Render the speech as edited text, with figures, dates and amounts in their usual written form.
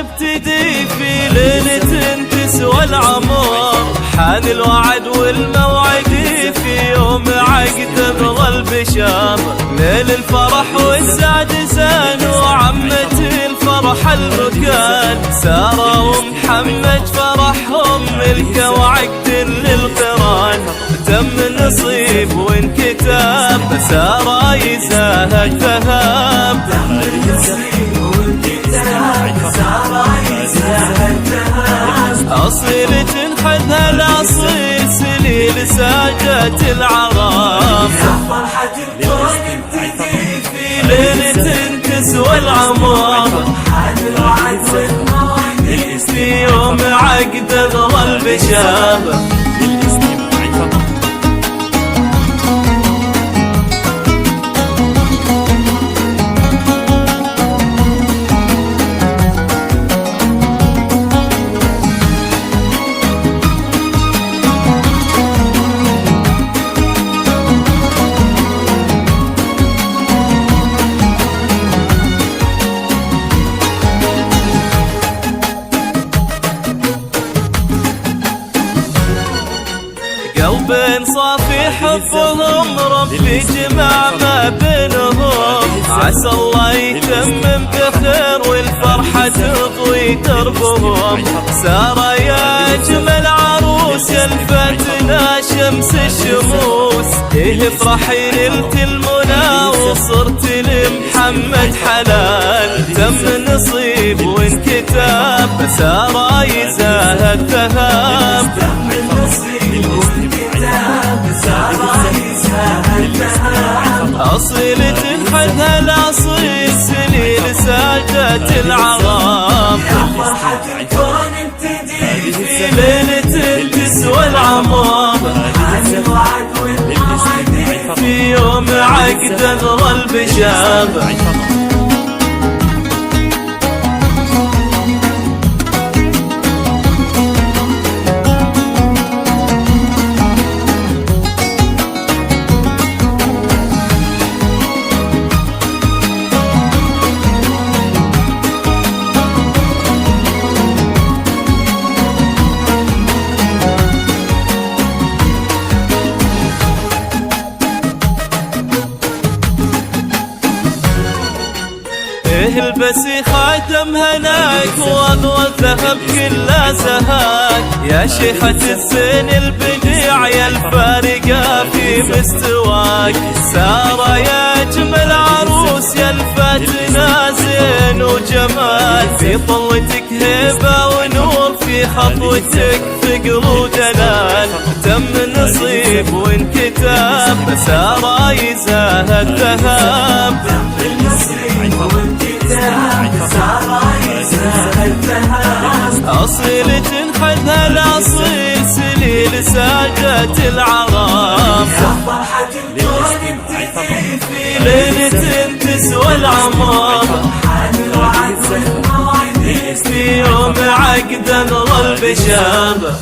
نبتدي في ليلة تسوى العمر، حان الوعد والموعد في يوم عقد بظل بشار. ليل الفرح والسعد زان وعمت الفرح المكان، سارة ومحمد فرحهم ملك وعقد للقران. تم النصيب وانكتاب سارة يزاهد ذهب، تم النصيب وانكتاب سارة يزاهد ذهب. أصيل تنحذها الأصيل سليل ساجات العرام، يا فرحة الكون ابتدي في ليلة تسوى العمر، حان الوعد والموعد في يوم عقد ظل بشابه. قلب صافي حبهم ربي جمع ما بينهم، عسى الله يتمم بخير والفرحة تضوي دربهم. سارة يا اجمل عروس يا الفتنا شمس الشموس، افرحي ليلة المنى وصرت لمحمد حلال. تم النصيب وانكتاب سارة يزاهد ذهب، تم النصيب وانكتاب سارة يزاهد ذهب. أصيل تنحذها الأصيل سليل ساجات العرام، يا فرحة الكون ابتدي في ليلة تسوى العمر، حان الوعد والموعد في يوم عقد ظل بشابه. البسي خاتم هناك واضوى الذهب كله زهاك، يا شيخة الزين البديع يا الفارقة في مستواك. سارة يا اجمل عروس يا الفاتنة زين وجمال، في طلتك هيبة ونور في خطوتك ثقل ودلال. تم النصيب وانكتاب سارة يزاهد ذهب، تم النصيب وانكتاب سارة يزاهد ذهب. أصيل تنحذها الأصيل سليل ساجات العرام، يا فرحة الكون ابتدي في ليلة تسوى العمر، حان الوعد والموعد في يوم عقد ظل بشابه.